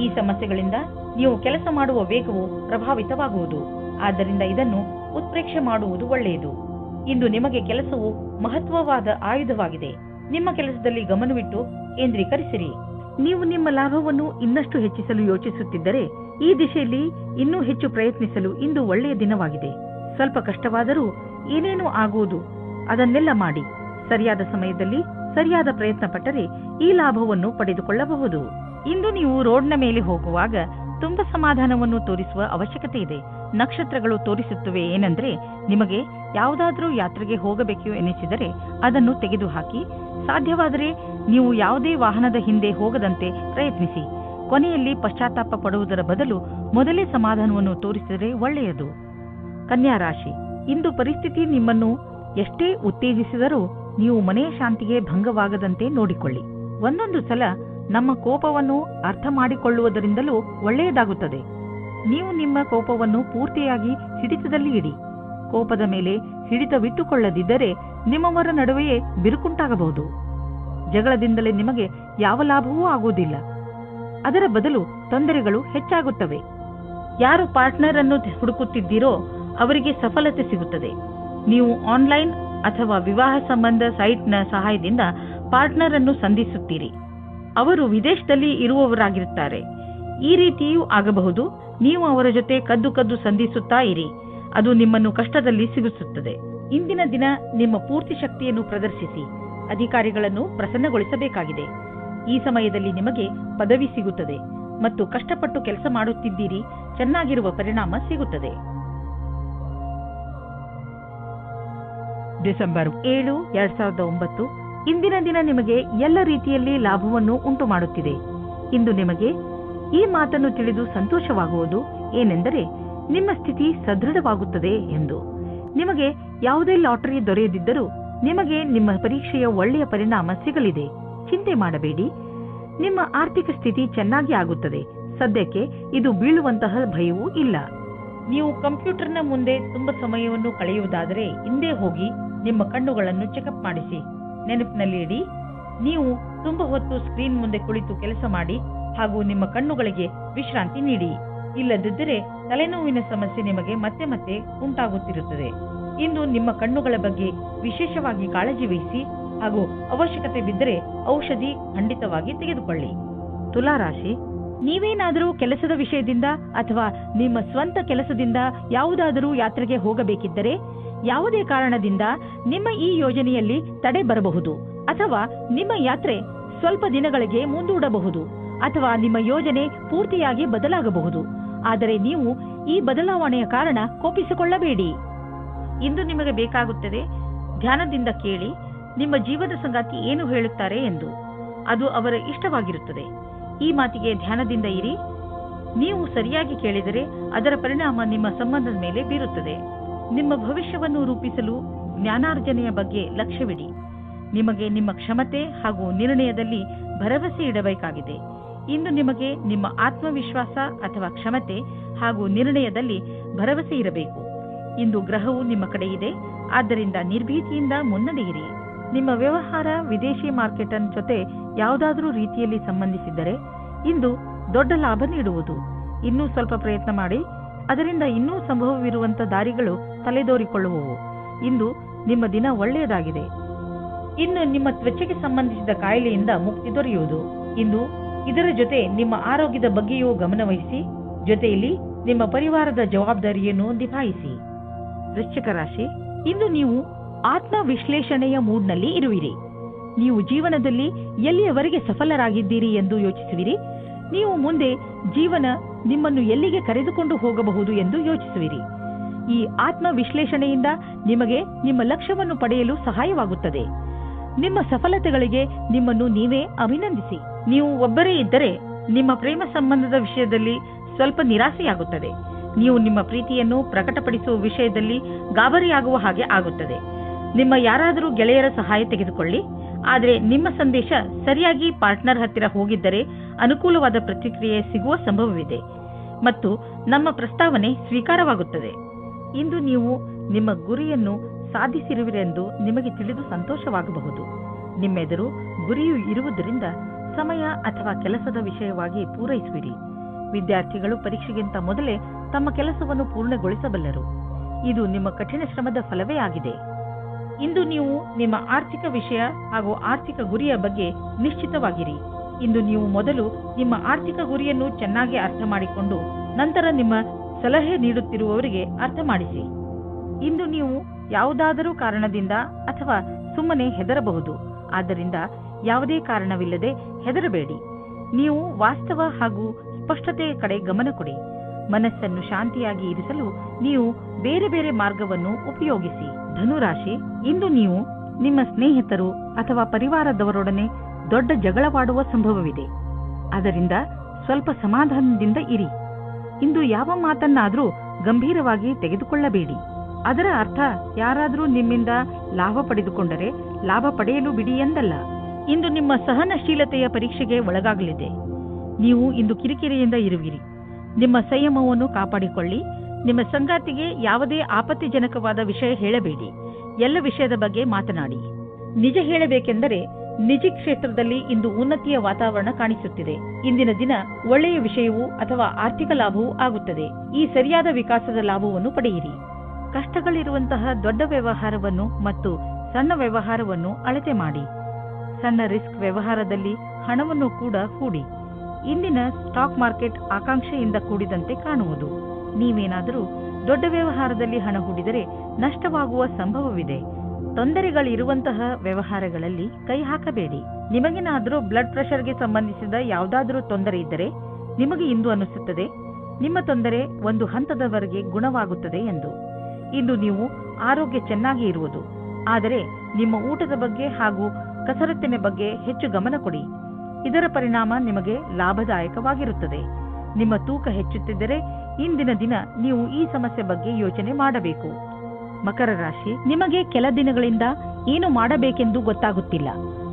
ಈ ಸಮಸ್ಯೆಗಳಿಂದ ನೀವು ಕೆಲಸ ಮಾಡುವ ವೇಗವು ಪ್ರಭಾವಿತವಾಗುವುದು. ಆದ್ದರಿಂದ ಇದನ್ನು ಉತ್ಪ್ರೇಕ್ಷೆ ಮಾಡುವುದು ಒಳ್ಳೆಯದು. ಇಂದು ನಿಮಗೆ ಕೆಲಸವು ಮಹತ್ವವಾದ ಆಯುಧವಾಗಿದೆ. ನಿಮ್ಮ ಕೆಲಸದಲ್ಲಿ ಗಮನವಿಟ್ಟು ಕೇಂದ್ರೀಕರಿಸಿರಿ. ನೀವು ನಿಮ್ಮ ಲಾಭವನ್ನು ಇನ್ನಷ್ಟು ಹೆಚ್ಚಿಸಲು ಯೋಚಿಸುತ್ತಿದ್ದರೆ ಈ ದಿಶೆಯಲ್ಲಿ ಇನ್ನೂ ಹೆಚ್ಚು ಪ್ರಯತ್ನಿಸಲು ಇಂದು ಒಳ್ಳೆಯ ದಿನವಾಗಿದೆ. ಸ್ವಲ್ಪ ಕಷ್ಟವಾದರೂ ಏನೇನೂ ಆಗುವುದು, ಅದನ್ನೆಲ್ಲ ಮಾಡಿ ಸರಿಯಾದ ಸಮಯದಲ್ಲಿ ಸರಿಯಾದ ಪ್ರಯತ್ನ ಪಟ್ಟರೆ ಈ ಲಾಭವನ್ನು ಪಡೆದುಕೊಳ್ಳಬಹುದು. ಇಂದು ನೀವು ರೋಡ್ನ ಮೇಲೆ ಹೋಗುವಾಗ ತುಂಬಾ ಸಮಾಧಾನವನ್ನು ತೋರಿಸುವ ಅವಶ್ಯಕತೆ ಇದೆ. ನಕ್ಷತ್ರಗಳು ತೋರಿಸುತ್ತವೆ ಏನೆಂದ್ರೆ ನಿಮಗೆ ಯಾವುದಾದ್ರೂ ಯಾತ್ರೆಗೆ ಹೋಗಬೇಕು ಎನಿಸಿದರೆ ಅದನ್ನು ತೆಗೆದುಹಾಕಿ. ಸಾಧ್ಯವಾದರೆ ನೀವು ಯಾವುದೇ ವಾಹನದ ಹಿಂದೆ ಹೋಗದಂತೆ ಪ್ರಯತ್ನಿಸಿ. ಕೊನೆಯಲ್ಲಿ ಪಶ್ಚಾತ್ತಾಪ ಪಡುವುದರ ಬದಲು ಮೊದಲೇ ಸಮಾಧಾನವನ್ನು ತೋರಿಸಿದರೆ ಒಳ್ಳೆಯದು. ಕನ್ಯಾ ರಾಶಿ, ಇಂದು ಪರಿಸ್ಥಿತಿ ನಿಮ್ಮನ್ನು ಎಷ್ಟೇ ಉತ್ತೇಜಿಸಿದರೂ ನೀವು ಮನೆಯ ಶಾಂತಿಗೆ ಭಂಗವಾಗದಂತೆ ನೋಡಿಕೊಳ್ಳಿ. ಒಂದೊಂದು ಸಲ ನಮ್ಮ ಕೋಪವನ್ನು ಅರ್ಥ ಮಾಡಿಕೊಳ್ಳುವುದರಿಂದಲೂ ಒಳ್ಳೆಯದಾಗುತ್ತದೆ. ನೀವು ನಿಮ್ಮ ಕೋಪವನ್ನು ಪೂರ್ತಿಯಾಗಿ ಹಿಡಿತದಲ್ಲಿ ಇಡಿ. ಕೋಪದ ಮೇಲೆ ಹಿಡಿತವಿಟ್ಟುಕೊಳ್ಳದಿದ್ದರೆ ನಿಮ್ಮವರ ನಡುವೆಯೇ ಬಿರುಕುಂಟಾಗಬಹುದು. ಜಗಳದಿಂದಲೇ ನಿಮಗೆ ಯಾವ ಲಾಭವೂ ಆಗುವುದಿಲ್ಲ. ಅದರ ಬದಲು ತೊಂದರೆಗಳು ಹೆಚ್ಚಾಗುತ್ತವೆ. ಯಾರು ಪಾರ್ಟ್ನರ್ ಅನ್ನು ಹುಡುಕುತ್ತಿದ್ದೀರೋ ಅವರಿಗೆ ಸಫಲತೆ ಸಿಗುತ್ತದೆ. ನೀವು ಆನ್ಲೈನ್ ಅಥವಾ ವಿವಾಹ ಸಂಬಂಧ ಸೈಟ್ನ ಸಹಾಯದಿಂದ ಪಾರ್ಟ್ನರ್ ಅನ್ನು ಸಂಧಿಸುತ್ತೀರಿ. ಅವರು ವಿದೇಶದಲ್ಲಿ ಇರುವವರಾಗಿರುತ್ತಾರೆ. ಈ ರೀತಿಯೂ ಆಗಬಹುದು. ನೀವು ಅವರ ಜೊತೆ ಕದ್ದು ಸಂಧಿಸುತ್ತಾ ಇರಿ. ಅದು ನಿಮ್ಮನ್ನು ಕಷ್ಟದಲ್ಲಿ ಸಿಗಿಸುತ್ತದೆ. ಇಂದಿನ ದಿನ ನಿಮ್ಮ ಪೂರ್ತಿ ಶಕ್ತಿಯನ್ನು ಪ್ರದರ್ಶಿಸಿ. ಅಧಿಕಾರಿಗಳನ್ನು ಪ್ರಸನ್ನಗೊಳಿಸಬೇಕಾಗಿದೆ. ಈ ಸಮಯದಲ್ಲಿ ನಿಮಗೆ ಪದವಿ ಸಿಗುತ್ತದೆ ಮತ್ತು ಕಷ್ಟಪಟ್ಟು ಕೆಲಸ ಮಾಡುತ್ತಿದ್ದೀರಿ. ಚೆನ್ನಾಗಿರುವ ಪರಿಣಾಮ ಸಿಗುತ್ತದೆ. ಡಿಸೆಂಬರ್ 7, 2009 ಇಂದಿನ ದಿನ ನಿಮಗೆ ಎಲ್ಲ ರೀತಿಯಲ್ಲಿ ಲಾಭವನ್ನು ಉಂಟು ಮಾಡುತ್ತಿದೆ. ಇಂದು ನಿಮಗೆ ಈ ಮಾತನ್ನು ತಿಳಿದು ಸಂತೋಷವಾಗುವುದು ಏನೆಂದರೆ ನಿಮ್ಮ ಸ್ಥಿತಿ ಸದೃಢವಾಗುತ್ತದೆ ಎಂದು. ನಿಮಗೆ ಯಾವುದೇ ಲಾಟರಿ ದೊರೆಯದಿದ್ದರೂ ನಿಮಗೆ ನಿಮ್ಮ ಪರೀಕ್ಷೆಯ ಒಳ್ಳೆಯ ಪರಿಣಾಮ ಸಿಗಲಿದೆ. ಚಿಂತೆ ಮಾಡಬೇಡಿ. ನಿಮ್ಮ ಆರ್ಥಿಕ ಸ್ಥಿತಿ ಚೆನ್ನಾಗಿ ಆಗುತ್ತದೆ. ಸದ್ಯಕ್ಕೆ ಇದು ಬೀಳುವಂತಹ ಭಯವೂ ಇಲ್ಲ. ನೀವು ಕಂಪ್ಯೂಟರ್ನ ಮುಂದೆ ತುಂಬಾ ಸಮಯವನ್ನು ಕಳೆಯುವುದಾದರೆ ಹಿಂದೆ ಹೋಗಿ ನಿಮ್ಮ ಕಣ್ಣುಗಳನ್ನು ಚೆಕಪ್ ಮಾಡಿಸಿ. ನೆನಪಿನಲ್ಲಿ ಇಡಿ, ನೀವು ತುಂಬಾ ಹೊತ್ತು ಸ್ಕ್ರೀನ್ ಮುಂದೆ ಕುಳಿತು ಕೆಲಸ ಮಾಡಿ ಹಾಗೂ ನಿಮ್ಮ ಕಣ್ಣುಗಳಿಗೆ ವಿಶ್ರಾಂತಿ ನೀಡಿ. ಇಲ್ಲದಿದ್ದರೆ ತಲೆನೋವಿನ ಸಮಸ್ಯೆ ನಿಮಗೆ ಮತ್ತೆ ಮತ್ತೆ ಉಂಟಾಗುತ್ತಿರುತ್ತದೆ. ಇಂದು ನಿಮ್ಮ ಕಣ್ಣುಗಳ ಬಗ್ಗೆ ವಿಶೇಷವಾಗಿ ಕಾಳಜಿ ವಹಿಸಿ ಹಾಗೂ ಅವಶ್ಯಕತೆ ಬಿದ್ದರೆ ಔಷಧಿ ಖಂಡಿತವಾಗಿ ತೆಗೆದುಕೊಳ್ಳಿ. ತುಲಾರಾಶಿ, ನೀವೇನಾದರೂ ಕೆಲಸದ ವಿಷಯದಿಂದ ಅಥವಾ ನಿಮ್ಮ ಸ್ವಂತ ಕೆಲಸದಿಂದ ಯಾವುದಾದರೂ ಯಾತ್ರೆಗೆ ಹೋಗಬೇಕಿದ್ದರೆ ಯಾವುದೇ ಕಾರಣದಿಂದ ನಿಮ್ಮ ಈ ಯೋಜನೆಯಲ್ಲಿ ತಡೆ ಬರಬಹುದು ಅಥವಾ ನಿಮ್ಮ ಯಾತ್ರೆ ಸ್ವಲ್ಪ ದಿನಗಳಿಗೆ ಮುಂದೂಡಬಹುದು ಅಥವಾ ನಿಮ್ಮ ಯೋಜನೆ ಪೂರ್ತಿಯಾಗಿ ಬದಲಾಗಬಹುದು. ಆದರೆ ನೀವು ಈ ಬದಲಾವಣೆಯ ಕಾರಣ ಕೋಪಿಸಿಕೊಳ್ಳಬೇಡಿ. ಇಂದು ನಿಮಗೆ ಬೇಕಾಗುತ್ತದೆ ಧ್ಯಾನದಿಂದ ಕೇಳಿ ನಿಮ್ಮ ಜೀವನ ಸಂಗಾತಿ ಏನು ಹೇಳುತ್ತಾರೆ ಎಂದು. ಅದು ಅವರ ಇಷ್ಟವಾಗಿರುತ್ತದೆ. ಈ ಮಾತಿಗೆ ಧ್ಯಾನದಿಂದ ಇರಿ. ನೀವು ಸರಿಯಾಗಿ ಕೇಳಿದರೆ ಅದರ ಪರಿಣಾಮ ನಿಮ್ಮ ಸಂಬಂಧದ ಮೇಲೆ ಬೀರುತ್ತದೆ. ನಿಮ್ಮ ಭವಿಷ್ಯವನ್ನು ರೂಪಿಸಲು ಜ್ಞಾನಾರ್ಜನೆಯ ಬಗ್ಗೆ ಲಕ್ಷ್ಯವಿಡಿ. ನಿಮಗೆ ನಿಮ್ಮ ಕ್ಷಮತೆ ಹಾಗೂ ನಿರ್ಣಯದಲ್ಲಿ ಭರವಸೆ ಇಡಬೇಕಾಗಿದೆ. ಇಂದು ನಿಮಗೆ ನಿಮ್ಮ ಆತ್ಮವಿಶ್ವಾಸ ಅಥವಾ ಕ್ಷಮತೆ ಹಾಗೂ ನಿರ್ಣಯದಲ್ಲಿ ಭರವಸೆ ಇರಬೇಕು. ಇಂದು ಗ್ರಹವು ನಿಮ್ಮ ಕಡೆ ಇದೆ, ಆದ್ದರಿಂದ ನಿರ್ಭೀತಿಯಿಂದ ಮುನ್ನಡೆಯಿರಿ. ನಿಮ್ಮ ವ್ಯವಹಾರ ವಿದೇಶಿ ಮಾರ್ಕೆಟ್ ಜೊತೆ ಯಾವುದಾದರೂ ರೀತಿಯಲ್ಲಿ ಸಂಬಂಧಿಸಿದ್ದರೆ ಇಂದು ದೊಡ್ಡ ಲಾಭ ನೀಡುವುದು. ಇನ್ನೂ ಸ್ವಲ್ಪ ಪ್ರಯತ್ನ ಮಾಡಿ, ಅದರಿಂದ ಇನ್ನೂ ಸಂಭವವಿರುವಂಥ ದಾರಿಗಳು ತಲೆದೋರಿಕೊಳ್ಳುವವು. ಇಂದು ನಿಮ್ಮ ದಿನ ಒಳ್ಳೆಯದಾಗಿದೆ. ಇನ್ನು ನಿಮ್ಮ ತ್ವಚೆಗೆ ಸಂಬಂಧಿಸಿದ ಕಾಯಿಲೆಯಿಂದ ಮುಕ್ತಿ ದೊರೆಯುವುದು. ಇಂದು ಇದರ ಜೊತೆ ನಿಮ್ಮ ಆರೋಗ್ಯದ ಬಗ್ಗೆಯೂ ಗಮನವಹಿಸಿ, ಜೊತೆಯಲ್ಲಿ ನಿಮ್ಮ ಪರಿವಾರದ ಜವಾಬ್ದಾರಿಯನ್ನು ನಿಭಾಯಿಸಿ. ವೃಶ್ಚಿಕ ರಾಶಿ, ಇಂದು ನೀವು ಆತ್ಮ ವಿಶ್ಲೇಷಣೆಯ ಮೂಡ್ನಲ್ಲಿ ಇರುವಿರಿ. ನೀವು ಜೀವನದಲ್ಲಿ ಎಲ್ಲಿಯವರೆಗೆ ಸಫಲರಾಗಿದ್ದೀರಿ ಎಂದು ಯೋಚಿಸುವಿರಿ. ನೀವು ಮುಂದೆ ಜೀವನ ನಿಮ್ಮನ್ನು ಎಲ್ಲಿಗೆ ಕರೆದುಕೊಂಡು ಹೋಗಬಹುದು ಎಂದು ಯೋಚಿಸುವಿರಿ. ಈ ಆತ್ಮ ವಿಶ್ಲೇಷಣೆಯಿಂದ ನಿಮಗೆ ನಿಮ್ಮ ಲಕ್ಷ್ಯವನ್ನು ಪಡೆಯಲು ಸಹಾಯವಾಗುತ್ತದೆ. ನಿಮ್ಮ ಸಫಲತೆಗಳಿಗೆ ನಿಮ್ಮನ್ನು ನೀವೇ ಅಭಿನಂದಿಸಿ. ನೀವು ಒಬ್ಬರೇ ಇದ್ದರೆ ನಿಮ್ಮ ಪ್ರೇಮ ಸಂಬಂಧದ ವಿಷಯದಲ್ಲಿ ಸ್ವಲ್ಪ ನಿರಾಸೆಯಾಗುತ್ತದೆ. ನೀವು ನಿಮ್ಮ ಪ್ರೀತಿಯನ್ನು ಪ್ರಕಟಪಡಿಸುವ ವಿಷಯದಲ್ಲಿ ಗಾಬರಿಯಾಗುವ ಹಾಗೆ ಆಗುತ್ತದೆ. ನಿಮ್ಮ ಯಾರಾದರೂ ಗೆಳೆಯರ ಸಹಾಯ ತೆಗೆದುಕೊಳ್ಳಿ. ಆದರೆ ನಿಮ್ಮ ಸಂದೇಶ ಸರಿಯಾಗಿ ಪಾರ್ಟ್ನರ್ ಹತ್ತಿರ ಹೋಗಿದ್ದರೆ ಅನುಕೂಲವಾದ ಪ್ರತಿಕ್ರಿಯೆ ಸಿಗುವ ಸಂಭವವಿದೆ ಮತ್ತು ನಮ್ಮ ಪ್ರಸ್ತಾವನೆ ಸ್ವೀಕಾರವಾಗುತ್ತದೆ. ಇಂದು ನೀವು ನಿಮ್ಮ ಗುರಿಯನ್ನು ಸಾಧಿಸಿರುವಿರೆಂದು ನಿಮಗೆ ತಿಳಿದು ಸಂತೋಷವಾಗಬಹುದು. ನಿಮ್ಮೆದುರು ಗುರಿಯು ಇರುವುದರಿಂದ ಸಮಯ ಅಥವಾ ಕೆಲಸದ ವಿಷಯವಾಗಿ ಪೂರೈಸುವಿರಿ. ವಿದ್ಯಾರ್ಥಿಗಳು ಪರೀಕ್ಷೆಗಿಂತ ಮೊದಲೇ ತಮ್ಮ ಕೆಲಸವನ್ನು ಪೂರ್ಣಗೊಳಿಸಬಲ್ಲರು. ಇದು ನಿಮ್ಮ ಕಠಿಣ ಶ್ರಮದ ಫಲವೇ ಆಗಿದೆ. ಇಂದು ನೀವು ನಿಮ್ಮ ಆರ್ಥಿಕ ವಿಷಯ ಹಾಗೂ ಆರ್ಥಿಕ ಗುರಿಯ ಬಗ್ಗೆ ನಿಶ್ಚಿತವಾಗಿರಿ. ಇಂದು ನೀವು ಮೊದಲು ನಿಮ್ಮ ಆರ್ಥಿಕ ಗುರಿಯನ್ನು ಚೆನ್ನಾಗಿ ಅರ್ಥ ಮಾಡಿಕೊಂಡು ನಂತರ ನಿಮ್ಮ ಸಲಹೆ ನೀಡುತ್ತಿರುವವರಿಗೆ ಅರ್ಥ ಮಾಡಿಸಿ. ಇಂದು ನೀವು ಯಾವುದಾದರೂ ಕಾರಣದಿಂದ ಅಥವಾ ಸುಮ್ಮನೆ ಹೆದರಬಹುದು. ಆದ್ದರಿಂದ ಯಾವುದೇ ಕಾರಣವಿಲ್ಲದೆ ಹೆದರಬೇಡಿ. ನೀವು ವಾಸ್ತವ ಹಾಗೂ ಸ್ಪಷ್ಟತೆಯ ಕಡೆ ಗಮನ ಕೊಡಿ. ಮನಸ್ಸನ್ನು ಶಾಂತಿಯಾಗಿ ಇರಿಸಲು ನೀವು ಬೇರೆ ಬೇರೆ ಮಾರ್ಗವನ್ನು ಉಪಯೋಗಿಸಿ. ಧನುರಾಶಿ, ಇಂದು ನೀವು ನಿಮ್ಮ ಸ್ನೇಹಿತರು ಅಥವಾ ಪರಿವಾರದವರೊಡನೆ ದೊಡ್ಡ ಜಗಳವಾಡುವ ಸಂಭವವಿದೆ. ಅದರಿಂದ ಸ್ವಲ್ಪ ಸಮಾಧಾನದಿಂದ ಇರಿ. ಇಂದು ಯಾವ ಮಾತನ್ನಾದರೂ ಗಂಭೀರವಾಗಿ ತೆಗೆದುಕೊಳ್ಳಬೇಡಿ. ಅದರ ಅರ್ಥ ಯಾರಾದರೂ ನಿಮ್ಮಿಂದ ಲಾಭ ಪಡೆದುಕೊಂಡರೆ ಲಾಭ ಪಡೆಯಲು ಬಿಡಿ ಎಂದಲ್ಲ. ಇಂದು ನಿಮ್ಮ ಸಹನಶೀಲತೆಯ ಪರೀಕ್ಷೆಗೆ ಒಳಗಾಗಲಿದೆ. ನೀವು ಇಂದು ಕಿರಿಕಿರಿಯಿಂದ ಇರುವಿರಿ. ನಿಮ್ಮ ಸಂಯಮವನ್ನು ಕಾಪಾಡಿಕೊಳ್ಳಿ. ನಿಮ್ಮ ಸಂಗಾತಿಗೆ ಯಾವುದೇ ಆಪತ್ತಿಜನಕವಾದ ವಿಷಯ ಹೇಳಬೇಡಿ. ಎಲ್ಲ ವಿಷಯದ ಬಗ್ಗೆ ಮಾತನಾಡಿ. ನಿಜ ಹೇಳಬೇಕೆಂದರೆ ನಿಜ ಕ್ಷೇತ್ರದಲ್ಲಿ ಇಂದು ಉನ್ನತಿಯ ವಾತಾವರಣ ಕಾಣಿಸುತ್ತಿದೆ. ಇಂದಿನ ದಿನ ಒಳ್ಳೆಯ ವಿಷಯವೂ ಅಥವಾ ಆರ್ಥಿಕ ಲಾಭವೂ ಆಗುತ್ತದೆ. ಈ ಸರಿಯಾದ ವಿಕಾಸದ ಲಾಭವನ್ನು ಪಡೆಯಿರಿ. ಕಷ್ಟಗಳಿರುವಂತಹ ದೊಡ್ಡ ವ್ಯವಹಾರವನ್ನು ಮತ್ತು ಸಣ್ಣ ವ್ಯವಹಾರವನ್ನು ಅಳತೆ ಮಾಡಿ. ಸಣ್ಣ ರಿಸ್ಕ್ ವ್ಯವಹಾರದಲ್ಲಿ ಹಣವನ್ನು ಕೂಡ ಹೂಡಿ. ಇಂದಿನ ಸ್ಟಾಕ್ ಮಾರ್ಕೆಟ್ ಆಕಾಂಕ್ಷೆಯಿಂದ ಕೂಡಿದಂತೆ ಕಾಣುವುದು. ನೀವೇನಾದರೂ ದೊಡ್ಡ ವ್ಯವಹಾರದಲ್ಲಿ ಹಣ ಹೂಡಿದರೆ ನಷ್ಟವಾಗುವ ಸಂಭವವಿದೆ. ತೊಂದರೆಗಳಿರುವಂತಹ ವ್ಯವಹಾರಗಳಲ್ಲಿ ಕೈ ಹಾಕಬೇಡಿ. ನಿಮಗೇನಾದರೂ ಬ್ಲಡ್ ಪ್ರೆಷರ್ಗೆ ಸಂಬಂಧಿಸಿದ ಯಾವುದಾದರೂ ತೊಂದರೆ ಇದ್ದರೆ ನಿಮಗೆ ಇಂದು ಅನಿಸುತ್ತದೆ ನಿಮ್ಮ ತೊಂದರೆ ಒಂದು ಹಂತದವರೆಗೆ ಗುಣವಾಗುತ್ತದೆ ಎಂದು. ಇಂದು ನೀವು ಆರೋಗ್ಯ ಚೆನ್ನಾಗಿ ಇರುವುದು. ಆದರೆ ನಿಮ್ಮ ಊಟದ ಬಗ್ಗೆ ಹಾಗೂ ಕಸರತ್ತಿನ ಬಗ್ಗೆ ಹೆಚ್ಚು ಗಮನ ಕೊಡಿ. ಇದರ ಪರಿಣಾಮ ನಿಮಗೆ ಲಾಭದಾಯಕವಾಗಿರುತ್ತದೆ. ನಿಮ್ಮ ತೂಕ ಹೆಚ್ಚುತ್ತಿದ್ದರೆ ಇಂದಿನ ದಿನ ನೀವು ಈ ಸಮಸ್ಯೆ ಬಗ್ಗೆ ಯೋಚನೆ ಮಾಡಬೇಕು. ಮಕರ ರಾಶಿ, ನಿಮಗೆ ಕೆಲ ದಿನಗಳಿಂದ ಏನು ಮಾಡಬೇಕೆಂದು ಗೊತ್ತಾಗುತ್ತಿಲ್ಲ.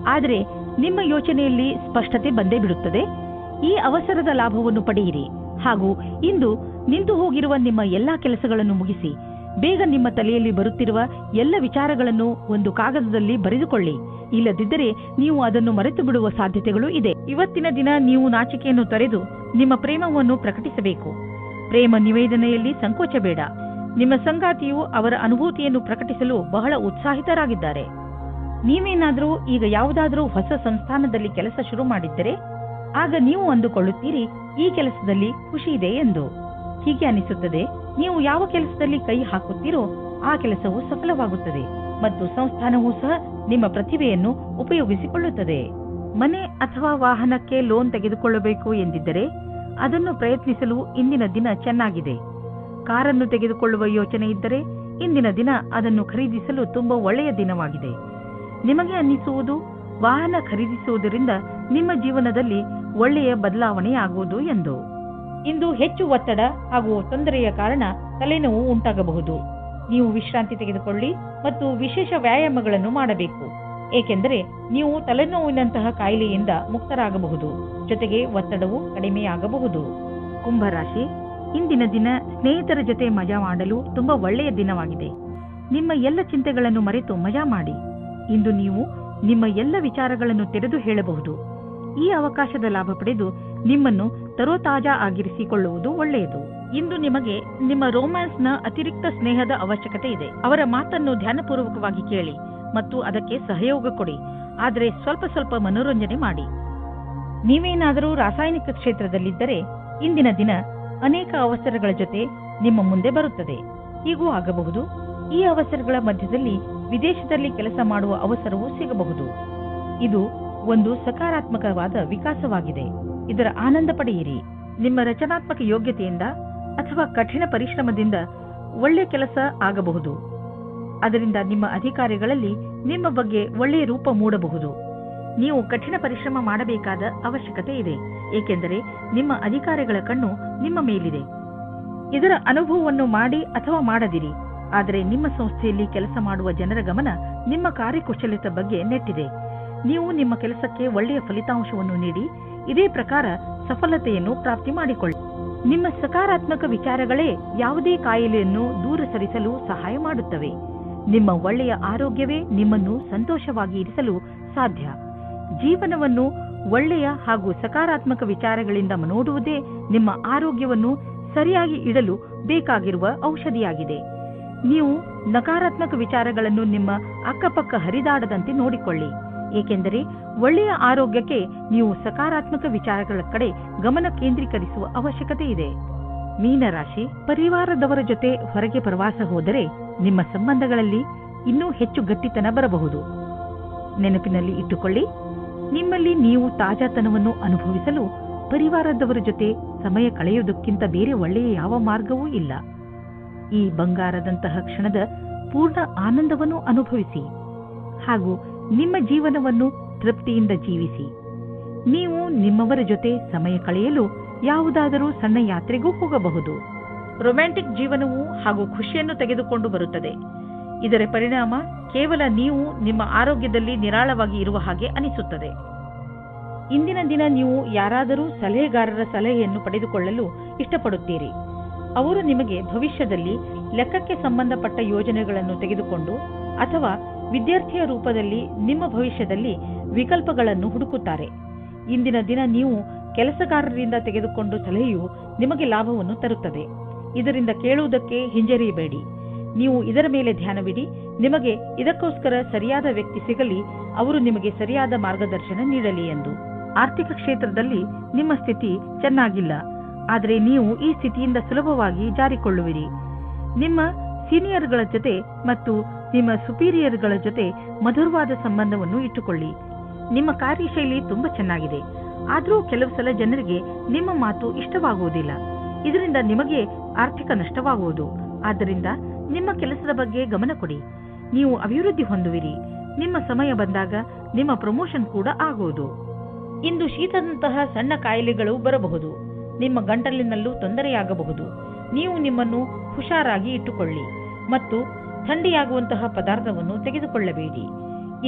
ಆದರೆ ನಿಮ್ಮ ಯೋಚನೆಯಲ್ಲಿ ಸ್ಪಷ್ಟತೆ ಬಂದೇ ಬಿಡುತ್ತದೆ. ಈ ಅವಸರದ ಲಾಭವನ್ನು ಪಡೆಯಿರಿ ಹಾಗೂ ಇಂದು ನಿಂತು ಹೋಗಿರುವ ನಿಮ್ಮ ಎಲ್ಲಾ ಕೆಲಸಗಳನ್ನು ಮುಗಿಸಿ. ಬೇಗ ನಿಮ್ಮ ತಲೆಯಲ್ಲಿ ಬರುತ್ತಿರುವ ಎಲ್ಲ ವಿಚಾರಗಳನ್ನು ಒಂದು ಕಾಗದದಲ್ಲಿ ಬರೆದುಕೊಳ್ಳಿ. ಇಲ್ಲದಿದ್ದರೆ ನೀವು ಅದನ್ನು ಮರೆತು ಬಿಡುವ ಸಾಧ್ಯತೆಗಳು ಇದೆ. ಇವತ್ತಿನ ದಿನ ನೀವು ನಾಚಿಕೆಯನ್ನು ತೊರೆದು ನಿಮ್ಮ ಪ್ರೇಮವನ್ನು ಪ್ರಕಟಿಸಬೇಕು. ಪ್ರೇಮ ನಿವೇದನೆಯಲ್ಲಿ ಸಂಕೋಚ ಬೇಡ. ನಿಮ್ಮ ಸಂಗಾತಿಯು ಅವರ ಅನುಭೂತಿಯನ್ನು ಪ್ರಕಟಿಸಲು ಬಹಳ ಉತ್ಸಾಹಿತರಾಗಿದ್ದಾರೆ. ನೀವೇನಾದರೂ ಈಗ ಯಾವುದಾದ್ರೂ ಹೊಸ ಸಂಸ್ಥಾನದಲ್ಲಿ ಕೆಲಸ ಶುರು ಮಾಡಿದ್ದರೆ ಆಗ ನೀವು ಅಂದುಕೊಳ್ಳುತ್ತೀರಿ ಈ ಕೆಲಸದಲ್ಲಿ ಖುಷಿ ಇದೆ ಎಂದು. ಹೀಗೆ ಅನಿಸುತ್ತದೆ, ನೀವು ಯಾವ ಕೆಲಸದಲ್ಲಿ ಕೈ ಹಾಕುತ್ತೀರೋ ಆ ಕೆಲಸವು ಸಫಲವಾಗುತ್ತದೆ ಮತ್ತು ಸಂಸ್ಥಾನವೂ ಸಹ ನಿಮ್ಮ ಪ್ರತಿಭೆಯನ್ನು ಉಪಯೋಗಿಸಿಕೊಳ್ಳುತ್ತದೆ. ಮನೆ ಅಥವಾ ವಾಹನಕ್ಕೆ ಲೋನ್ ತೆಗೆದುಕೊಳ್ಳಬೇಕು ಎಂದಿದ್ದರೆ ಅದನ್ನು ಪ್ರಯತ್ನಿಸಲು ಇಂದಿನ ದಿನ ಚೆನ್ನಾಗಿದೆ. ಕಾರನ್ನು ತೆಗೆದುಕೊಳ್ಳುವ ಯೋಚನೆ ಇದ್ದರೆ ಇಂದಿನ ದಿನ ಅದನ್ನು ಖರೀದಿಸಲು ತುಂಬಾ ಒಳ್ಳೆಯ ದಿನವಾಗಿದೆ. ನಿಮಗೆ ಅನ್ನಿಸುವುದು ವಾಹನ ಖರೀದಿಸುವುದರಿಂದ ನಿಮ್ಮ ಜೀವನದಲ್ಲಿ ಒಳ್ಳೆಯ ಬದಲಾವಣೆಯಾಗುವುದು ಎಂದು. ಇಂದು ಹೆಚ್ಚು ಒತ್ತಡ ಹಾಗೂ ತೊಂದರೆಯ ಕಾರಣ ತಲೆನೋವು ಉಂಟಾಗಬಹುದು. ನೀವು ವಿಶ್ರಾಂತಿ ತೆಗೆದುಕೊಳ್ಳಿ ಮತ್ತು ವಿಶೇಷ ವ್ಯಾಯಾಮಗಳನ್ನು ಮಾಡಬೇಕು, ಏಕೆಂದರೆ ನೀವು ತಲೆನೋವಿನಂತಹ ಕಾಯಿಲೆಯಿಂದ ಮುಕ್ತರಾಗಬಹುದು. ಜೊತೆಗೆ ಒತ್ತಡವು ಕಡಿಮೆಯಾಗಬಹುದು. ಕುಂಭರಾಶಿ, ಇಂದಿನ ದಿನ ಸ್ನೇಹಿತರ ಜೊತೆ ಮಜಾ ಮಾಡಲು ತುಂಬಾ ಒಳ್ಳೆಯ ದಿನವಾಗಿದೆ. ನಿಮ್ಮ ಎಲ್ಲ ಚಿಂತೆಗಳನ್ನು ಮರೆತು ಮಜಾ ಮಾಡಿ. ಇಂದು ನೀವು ನಿಮ್ಮ ಎಲ್ಲ ವಿಚಾರಗಳನ್ನು ತೆರೆದು ಹೇಳಬಹುದು. ಈ ಅವಕಾಶದ ಲಾಭ ಪಡೆದು ನಿಮ್ಮನ್ನು ತರೋತಾಜಾ ಆಗಿರಿಸಿಕೊಳ್ಳುವುದು ಒಳ್ಳೆಯದು. ಇಂದು ನಿಮಗೆ ನಿಮ್ಮ ರೋಮ್ಯಾನ್ಸ್ನ ಅತಿರಿಕ್ತ ಸ್ನೇಹದ ಅವಶ್ಯಕತೆ ಇದೆ. ಅವರ ಮಾತನ್ನು ಧ್ಯಾನಪೂರ್ವಕವಾಗಿ ಕೇಳಿ ಮತ್ತು ಅದಕ್ಕೆ ಸಹಯೋಗ ಕೊಡಿ, ಆದರೆ ಸ್ವಲ್ಪ ಮನೋರಂಜನೆ ಮಾಡಿ. ನೀವೇನಾದರೂ ರಾಸಾಯನಿಕ ಕ್ಷೇತ್ರದಲ್ಲಿದ್ದರೆ ಇಂದಿನ ದಿನ ಅನೇಕ ಅವಸರಗಳ ಜೊತೆ ನಿಮ್ಮ ಮುಂದೆ ಬರುತ್ತದೆ. ಹೀಗೂ ಆಗಬಹುದು, ಈ ಅವಸರಗಳ ಮಧ್ಯದಲ್ಲಿ ವಿದೇಶದಲ್ಲಿ ಕೆಲಸ ಮಾಡುವ ಅವಸರವೂ ಸಿಗಬಹುದು. ಇದು ಒಂದು ಸಕಾರಾತ್ಮಕವಾದ ವಿಕಾಸವಾಗಿದೆ. ಇದರ ಆನಂದ ಪಡೆಯಿರಿ. ನಿಮ್ಮ ರಚನಾತ್ಮಕ ಯೋಗ್ಯತೆಯಿಂದ ಅಥವಾ ಕಠಿಣ ಪರಿಶ್ರಮದಿಂದ ಒಳ್ಳೆಯ ಕೆಲಸ ಆಗಬಹುದು. ಅದರಿಂದ ನಿಮ್ಮ ಅಧಿಕಾರಿಗಳಲ್ಲಿ ನಿಮ್ಮ ಬಗ್ಗೆ ಒಳ್ಳೆಯ ರೂಪ ಮೂಡಬಹುದು. ನೀವು ಕಠಿಣ ಪರಿಶ್ರಮ ಮಾಡಬೇಕಾದ ಅವಶ್ಯಕತೆ ಇದೆ, ಏಕೆಂದರೆ ನಿಮ್ಮ ಅಧಿಕಾರಿಗಳ ಕಣ್ಣು ನಿಮ್ಮ ಮೇಲಿದೆ. ಇದರ ಅನುಭವವನ್ನು ಮಾಡಿ ಅಥವಾ ಮಾಡದಿರಿ, ಆದರೆ ನಿಮ್ಮ ಸಂಸ್ಥೆಯಲ್ಲಿ ಕೆಲಸ ಮಾಡುವ ಜನರ ಗಮನ ನಿಮ್ಮ ಕಾರ್ಯಕುಶಲತೆ ಬಗ್ಗೆ ನೆಟ್ಟಿದೆ. ನೀವು ನಿಮ್ಮ ಕೆಲಸಕ್ಕೆ ಒಳ್ಳೆಯ ಫಲಿತಾಂಶವನ್ನು ನೀಡಿ ಇದೇ ಪ್ರಕಾರ ಸಫಲತೆಯನ್ನು ಪ್ರಾಪ್ತಿ ಮಾಡಿಕೊಳ್ಳಿ. ನಿಮ್ಮ ಸಕಾರಾತ್ಮಕ ವಿಚಾರಗಳೇ ಯಾವುದೇ ಕಾಯಿಲೆಯನ್ನು ದೂರ ಸರಿಸಲು ಸಹಾಯ ಮಾಡುತ್ತವೆ. ನಿಮ್ಮ ಒಳ್ಳೆಯ ಆರೋಗ್ಯವೇ ನಿಮ್ಮನ್ನು ಸಂತೋಷವಾಗಿ ಇರಿಸಲು ಸಾಧ್ಯ. ಜೀವನವನ್ನು ಒಳ್ಳೆಯ ಹಾಗೂ ಸಕಾರಾತ್ಮಕ ವಿಚಾರಗಳಿಂದ ನೋಡುವುದೇ ನಿಮ್ಮ ಆರೋಗ್ಯವನ್ನು ಸರಿಯಾಗಿ ಇಡಲು ಬೇಕಾಗಿರುವ ಔಷಧಿಯಾಗಿದೆ. ನೀವು ನಕಾರಾತ್ಮಕ ವಿಚಾರಗಳನ್ನು ನಿಮ್ಮ ಅಕ್ಕಪಕ್ಕ ಹರಿದಾಡದಂತೆ ನೋಡಿಕೊಳ್ಳಿ, ಏಕೆಂದರೆ ಒಳ್ಳೆಯ ಆರೋಗ್ಯಕ್ಕೆ ನೀವು ಸಕಾರಾತ್ಮಕ ವಿಚಾರಗಳ ಕಡೆ ಗಮನ ಕೇಂದ್ರೀಕರಿಸುವ ಅವಶ್ಯಕತೆ ಇದೆ. ಮೀನರಾಶಿ, ಪರಿವಾರದವರ ಜೊತೆ ಹೊರಗೆ ಪ್ರವಾಸ ಹೋದರೆ ನಿಮ್ಮ ಸಂಬಂಧಗಳಲ್ಲಿ ಇನ್ನೂ ಹೆಚ್ಚು ಗಟ್ಟಿತನ ಬರಬಹುದು. ನೆನಪಿನಲ್ಲಿ ಇಟ್ಟುಕೊಳ್ಳಿ, ನಿಮ್ಮಲ್ಲಿ ನೀವು ತಾಜಾತನವನ್ನು ಅನುಭವಿಸಲು ಪರಿವಾರದವರ ಜೊತೆ ಸಮಯ ಕಳೆಯುವುದಕ್ಕಿಂತ ಬೇರೆ ಒಳ್ಳೆಯ ಯಾವ ಮಾರ್ಗವೂ ಇಲ್ಲ. ಈ ಬಂಗಾರದಂತಹ ಕ್ಷಣದ ಪೂರ್ಣ ಆನಂದವನ್ನು ಅನುಭವಿಸಿ ಹಾಗೂ ನಿಮ್ಮ ಜೀವನವನ್ನು ತೃಪ್ತಿಯಿಂದ ಜೀವಿಸಿ. ನೀವು ನಿಮ್ಮವರ ಜೊತೆ ಸಮಯ ಕಳೆಯಲು ಯಾವುದಾದರೂ ಸಣ್ಣ ಯಾತ್ರೆಗೂ ಹೋಗಬಹುದು. ರೊಮ್ಯಾಂಟಿಕ್ ಜೀವನವು ಹಾಗೂ ಖುಷಿಯನ್ನು ತೆಗೆದುಕೊಂಡು ಬರುತ್ತದೆ. ಇದರ ಪರಿಣಾಮ ಕೇವಲ ನೀವು ನಿಮ್ಮ ಆರೋಗ್ಯದಲ್ಲಿ ನಿರಾಳವಾಗಿ ಇರುವ ಹಾಗೆ ಅನಿಸುತ್ತದೆ. ಇಂದಿನ ದಿನ ನೀವು ಯಾರಾದರೂ ಸಲಹೆಗಾರರ ಸಲಹೆಯನ್ನು ಪಡೆದುಕೊಳ್ಳಲು ಇಷ್ಟಪಡುತ್ತೀರಿ. ಅವರು ನಿಮಗೆ ಭವಿಷ್ಯದಲ್ಲಿ ಲೆಕ್ಕಕ್ಕೆ ಸಂಬಂಧಪಟ್ಟ ಯೋಜನೆಗಳನ್ನು ತೆಗೆದುಕೊಂಡು ಅಥವಾ ವಿದ್ಯಾರ್ಥಿಯ ರೂಪದಲ್ಲಿ ನಿಮ್ಮ ಭವಿಷ್ಯದಲ್ಲಿ ವಿಕಲ್ಪಗಳನ್ನು ಹುಡುಕುತ್ತಾರೆ. ಇಂದಿನ ದಿನ ನೀವು ಕೆಲಸಗಾರರಿಂದ ತೆಗೆದುಕೊಂಡು ಸಲಹೆಯು ನಿಮಗೆ ಲಾಭವನ್ನು ತರುತ್ತದೆ. ಇದರಿಂದ ಕೇಳುವುದಕ್ಕೆ ಹಿಂಜರಿಯಬೇಡಿ. ನೀವು ಇದರ ಮೇಲೆ ಧ್ಯಾನವಿಡಿ. ನಿಮಗೆ ಇದಕ್ಕೋಸ್ಕರ ಸರಿಯಾದ ವ್ಯಕ್ತಿ ಸಿಗಲಿ, ಅವರು ನಿಮಗೆ ಸರಿಯಾದ ಮಾರ್ಗದರ್ಶನ ನೀಡಲಿ ಎಂದು. ಆರ್ಥಿಕ ಕ್ಷೇತ್ರದಲ್ಲಿ ನಿಮ್ಮ ಸ್ಥಿತಿ ಚೆನ್ನಾಗಿಲ್ಲ, ಆದರೆ ನೀವು ಈ ಸ್ಥಿತಿಯಿಂದ ಸುಲಭವಾಗಿ ಜಾರಿಕೊಳ್ಳುವಿರಿ. ನಿಮ್ಮ ಸೀನಿಯರ್ಗಳ ಜೊತೆ ಮತ್ತು ನಿಮ್ಮ ಸುಪೀರಿಯರ್ಗಳ ಜೊತೆ ಮಧುರವಾದ ಸಂಬಂಧವನ್ನು ಇಟ್ಟುಕೊಳ್ಳಿ. ನಿಮ್ಮ ಕಾರ್ಯಶೈಲಿ ತುಂಬಾ ಚೆನ್ನಾಗಿದೆ, ಆದರೂ ಕೆಲವು ಸಲ ಜನರಿಗೆ ನಿಮ್ಮ ಮಾತು ಇಷ್ಟವಾಗುವುದಿಲ್ಲ. ಇದರಿಂದ ನಿಮಗೆ ಆರ್ಥಿಕ ನಷ್ಟವಾಗುವುದು. ಆದ್ದರಿಂದ ನಿಮ್ಮ ಕೆಲಸದ ಬಗ್ಗೆ ಗಮನ ಕೊಡಿ. ನೀವು ಅಭಿವೃದ್ಧಿ ಹೊಂದುವಿರಿ. ನಿಮ್ಮ ಸಮಯ ಬಂದಾಗ ನಿಮ್ಮ ಪ್ರಮೋಷನ್ ಕೂಡ ಆಗುವುದು. ಇಂದು ಶೀತದಂತಹ ಸಣ್ಣ ಕಾಯಿಲೆಗಳು ಬರಬಹುದು. ನಿಮ್ಮ ಗಂಟಲಿನಲ್ಲೂ ತೊಂದರೆಯಾಗಬಹುದು. ನೀವು ನಿಮ್ಮನ್ನು ಹುಷಾರಾಗಿ ಇಟ್ಟುಕೊಳ್ಳಿ ಮತ್ತು ಥಂಡಿಯಾಗುವಂತಹ ಪದಾರ್ಥವನ್ನು ತೆಗೆದುಕೊಳ್ಳಬೇಡಿ.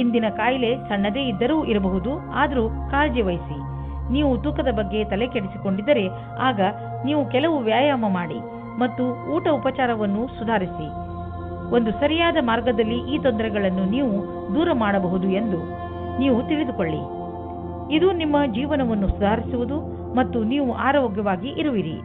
ಇಂದಿನ ಕಾಯಿಲೆ ಸಣ್ಣದೇ ಇದ್ದರೂ ಇರಬಹುದು, ಆದರೂ ಕಾಳಜಿ ವಹಿಸಿ. ನೀವು ತೂಕದ ಬಗ್ಗೆ ತಲೆ ಕೆಡಿಸಿಕೊಂಡಿದ್ದರೆ ಆಗ ನೀವು ಕೆಲವು ವ್ಯಾಯಾಮ ಮಾಡಿ ಮತ್ತು ಊಟ ಉಪಚಾರವನ್ನು ಸುಧಾರಿಸಿ. ಒಂದು ಸರಿಯಾದ ಮಾರ್ಗದಲ್ಲಿ ಈ ತೊಂದರೆಗಳನ್ನು ನೀವು ದೂರ ಮಾಡಬಹುದು ಎಂದು ನೀವು ತಿಳಿದುಕೊಳ್ಳಿ. ಇದು ನಿಮ್ಮ ಜೀವನವನ್ನು ಸುಧಾರಿಸುವುದು ಮತ್ತು ನೀವು ಆರೋಗ್ಯವಾಗಿ ಇರುವಿರಿ.